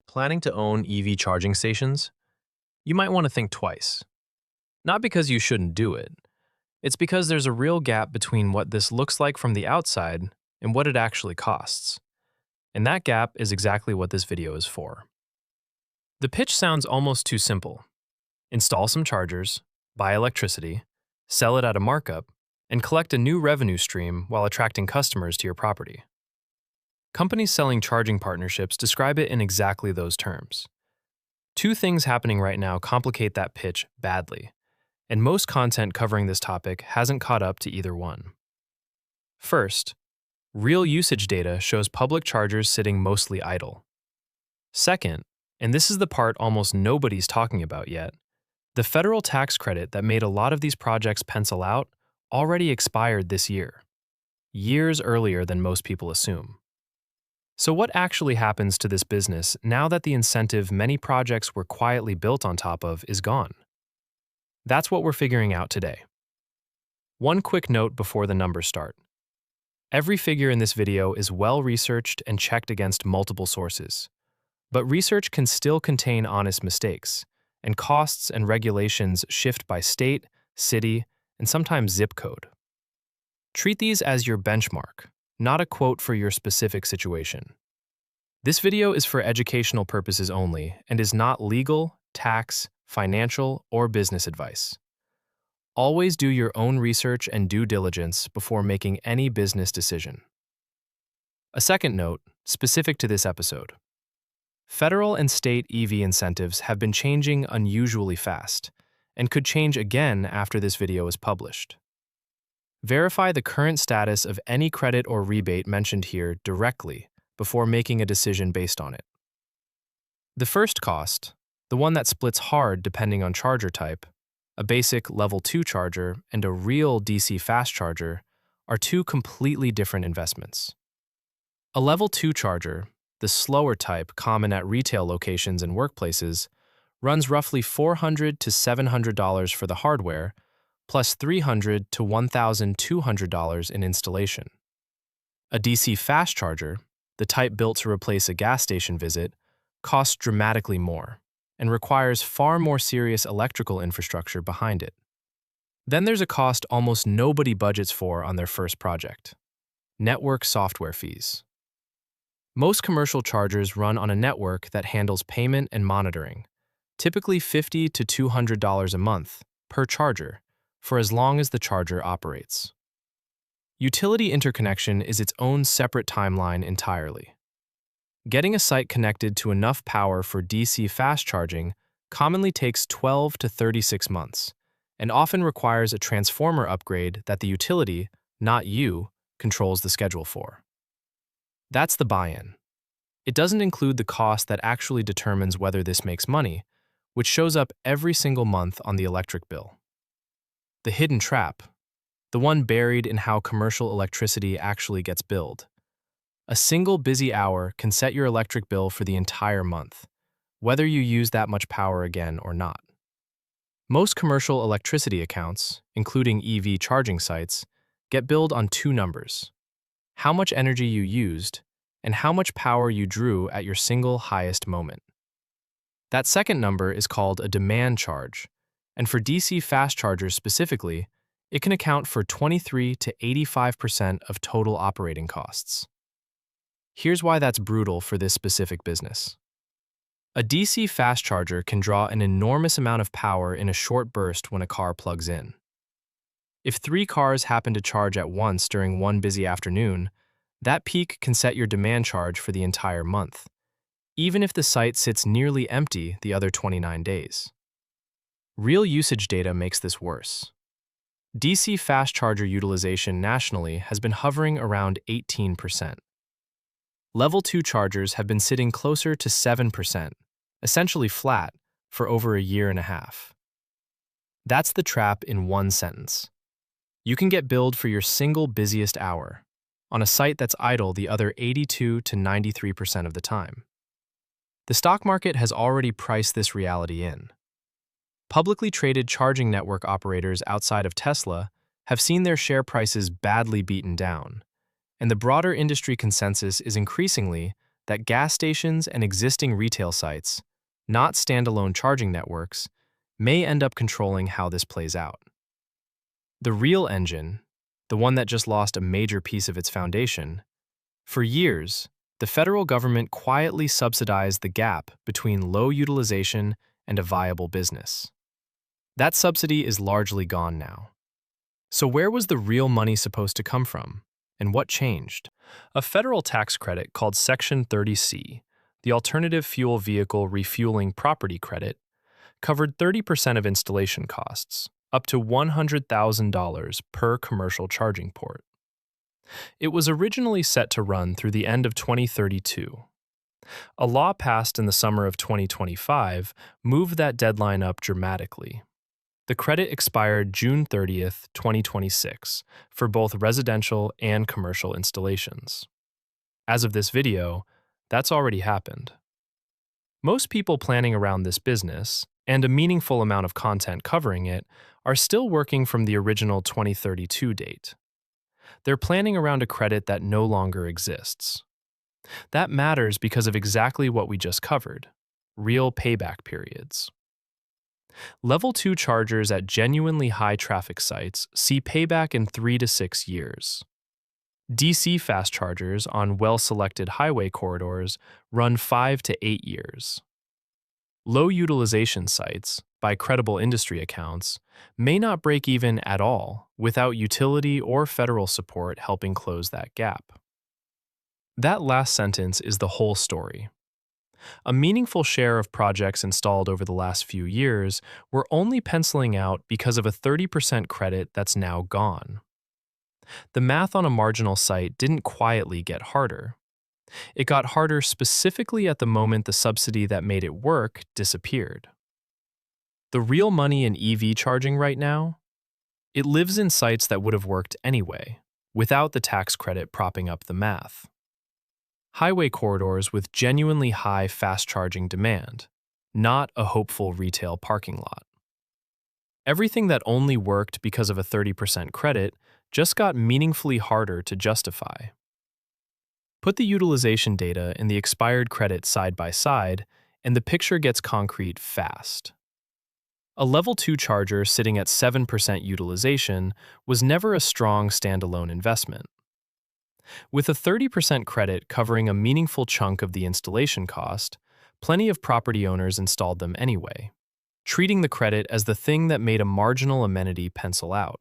Planning to own EV charging stations? You might want to think twice. Not because you shouldn't do it, it's because there's a real gap between what this looks like from the outside and what it actually costs. And that gap is exactly what this video is for. The pitch sounds almost too simple. Install some chargers, buy electricity, sell it at a markup, and collect a new revenue stream while attracting customers to your property. Companies selling charging partnerships describe it in exactly those terms. Two things happening right now complicate that pitch badly, and most content covering this topic hasn't caught up to either one. First, real usage data shows public chargers sitting mostly idle. Second, and this is the part almost nobody's talking about yet, the federal tax credit that made a lot of these projects pencil out already expired this year, years earlier than most people assume. So what actually happens to this business now that the incentive many projects were quietly built on top of is gone? That's what we're figuring out today. One quick note before the numbers start. Every figure in this video is well researched and checked against multiple sources. But research can still contain honest mistakes, and costs and regulations shift by state, city, and sometimes zip code. Treat these as your benchmark, not a quote for your specific situation. This video is for educational purposes only and is not legal, tax, financial, or business advice. Always do your own research and due diligence before making any business decision. A second note, specific to this episode. Federal and state EV incentives have been changing unusually fast and could change again after this video is published. Verify the current status of any credit or rebate mentioned here directly before making a decision based on it. The first cost, the one that splits hard depending on charger type, a basic level 2 charger and a real DC fast charger, are two completely different investments. A level 2 charger, the slower type common at retail locations and workplaces, runs roughly $400 to $700 for the hardware, plus $300 to $1,200 in installation. A DC fast charger, the type built to replace a gas station visit, costs dramatically more and requires far more serious electrical infrastructure behind it. Then there's a cost almost nobody budgets for on their first project: network software fees. Most commercial chargers run on a network that handles payment and monitoring, typically $50 to $200 a month per charger, for as long as the charger operates. Utility interconnection is its own separate timeline entirely. Getting a site connected to enough power for DC fast charging commonly takes 12 to 36 months, and often requires a transformer upgrade that the utility, not you, controls the schedule for. That's the buy-in. It doesn't include the cost that actually determines whether this makes money, which shows up every single month on the electric bill. The hidden trap, the one buried in how commercial electricity actually gets billed. A single busy hour can set your electric bill for the entire month, whether you use that much power again or not. Most commercial electricity accounts, including EV charging sites, get billed on two numbers: how much energy you used and how much power you drew at your single highest moment. That second number is called a demand charge, and for DC fast chargers specifically, it can account for 23 to 85% of total operating costs. Here's why that's brutal for this specific business. A DC fast charger can draw an enormous amount of power in a short burst when a car plugs in. If 3 cars happen to charge at once during one busy afternoon, that peak can set your demand charge for the entire month, even if the site sits nearly empty the other 29 days. Real usage data makes this worse. DC fast charger utilization nationally has been hovering around 18%. Level 2 chargers have been sitting closer to 7%, essentially flat, for over a year and a half. That's the trap in one sentence. You can get billed for your single busiest hour on a site that's idle the other 82 to 93% of the time. The stock market has already priced this reality in. Publicly traded charging network operators outside of Tesla have seen their share prices badly beaten down, and the broader industry consensus is increasingly that gas stations and existing retail sites, not standalone charging networks, may end up controlling how this plays out. The real engine, the one that just lost a major piece of its foundation, for years, the federal government quietly subsidized the gap between low utilization and a viable business. That subsidy is largely gone now. So where was the real money supposed to come from, and what changed? A federal tax credit called Section 30C, the Alternative Fuel Vehicle Refueling Property Credit, covered 30% of installation costs, up to $100,000 per commercial charging port. It was originally set to run through the end of 2032. A law passed in the summer of 2025 moved that deadline up dramatically. The credit expired June 30th, 2026, for both residential and commercial installations. As of this video, that's already happened. Most people planning around this business, and a meaningful amount of content covering it, are still working from the original 2032 date. They're planning around a credit that no longer exists. That matters because of exactly what we just covered: real payback periods. Level 2 chargers at genuinely high traffic sites see payback in 3 to 6 years. DC fast chargers on well-selected highway corridors run 5 to 8 years. Low utilization sites, by credible industry accounts, may not break even at all without utility or federal support helping close that gap. That last sentence is the whole story. A meaningful share of projects installed over the last few years were only penciling out because of a 30% credit that's now gone. The math on a marginal site didn't quietly get harder. It got harder specifically at the moment the subsidy that made it work disappeared. The real money in EV charging right now? It lives in sites that would have worked anyway, without the tax credit propping up the math. Highway corridors with genuinely high fast charging demand, not a hopeful retail parking lot. Everything that only worked because of a 30% credit just got meaningfully harder to justify. Put the utilization data and the expired credit side by side, and the picture gets concrete fast. A level 2 charger sitting at 7% utilization was never a strong standalone investment. With a 30% credit covering a meaningful chunk of the installation cost, plenty of property owners installed them anyway, treating the credit as the thing that made a marginal amenity pencil out.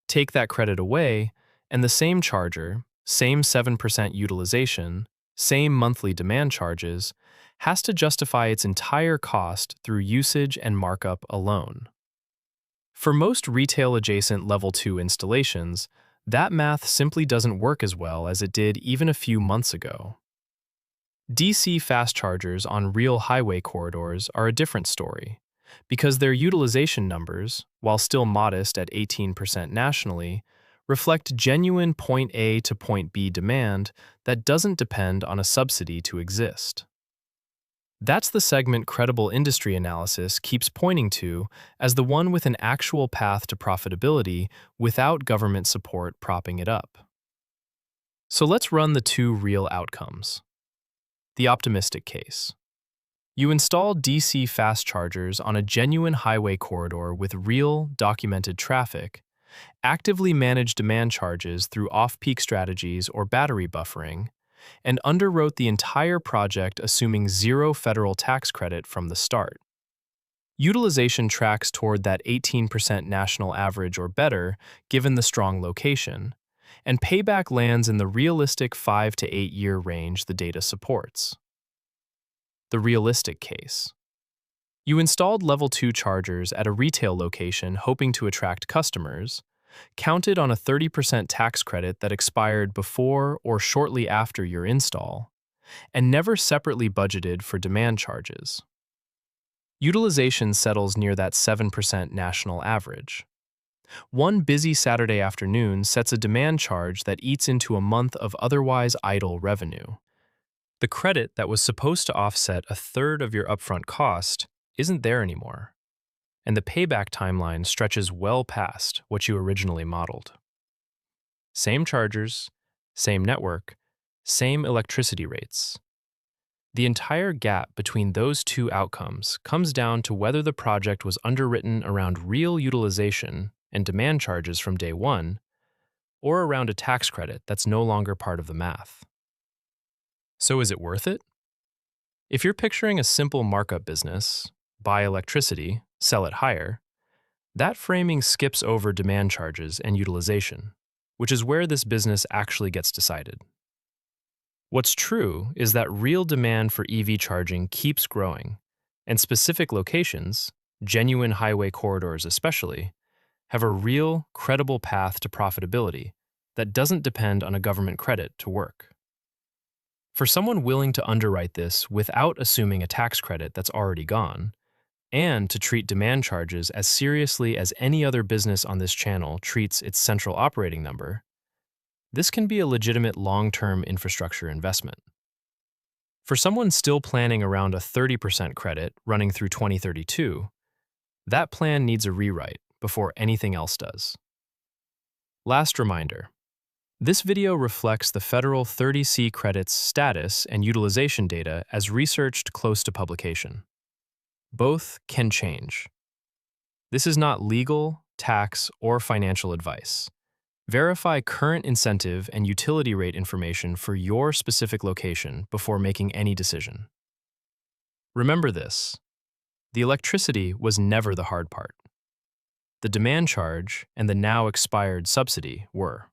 Take that credit away, and the same charger, same 7% utilization, same monthly demand charges, has to justify its entire cost through usage and markup alone. For most retail-adjacent Level 2 installations, that math simply doesn't work as well as it did even a few months ago. DC fast chargers on real highway corridors are a different story, because their utilization numbers, while still modest at 18% nationally, reflect genuine point A to point B demand that doesn't depend on a subsidy to exist. That's the segment credible industry analysis keeps pointing to as the one with an actual path to profitability without government support propping it up. So let's run the two real outcomes. The optimistic case. You install DC fast chargers on a genuine highway corridor with real, documented traffic, actively manage demand charges through off-peak strategies or battery buffering, and underwrote the entire project assuming zero federal tax credit from the start. Utilization tracks toward that 18% national average or better given the strong location, and payback lands in the realistic 5 to 8 year range the data supports. The realistic case. You installed Level 2 chargers at a retail location hoping to attract customers, counted on a 30% tax credit that expired before or shortly after your install, and never separately budgeted for demand charges. Utilization settles near that 7% national average. One busy Saturday afternoon sets a demand charge that eats into a month of otherwise idle revenue. The credit that was supposed to offset a third of your upfront cost isn't there anymore, and the payback timeline stretches well past what you originally modeled. Same chargers, same network, same electricity rates. The entire gap between those two outcomes comes down to whether the project was underwritten around real utilization and demand charges from day one, or around a tax credit that's no longer part of the math. So is it worth it? If you're picturing a simple markup business, buy electricity, sell it higher, that framing skips over demand charges and utilization, which is where this business actually gets decided. What's true is that real demand for EV charging keeps growing, and specific locations, genuine highway corridors especially, have a real, credible path to profitability that doesn't depend on a government credit to work. For someone willing to underwrite this without assuming a tax credit that's already gone, and to treat demand charges as seriously as any other business on this channel treats its central operating number, this can be a legitimate long-term infrastructure investment. For someone still planning around a 30% credit running through 2032, that plan needs a rewrite before anything else does. Last reminder, this video reflects the federal 30C credits status and utilization data as researched close to publication. Both can change. This is not legal, tax, or financial advice. Verify current incentive and utility rate information for your specific location before making any decision. Remember this: the electricity was never the hard part. The demand charge and the now expired subsidy were.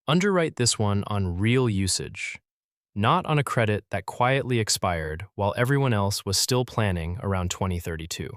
Underwrite this one on real usage, not on a credit that quietly expired while everyone else was still planning around 2032.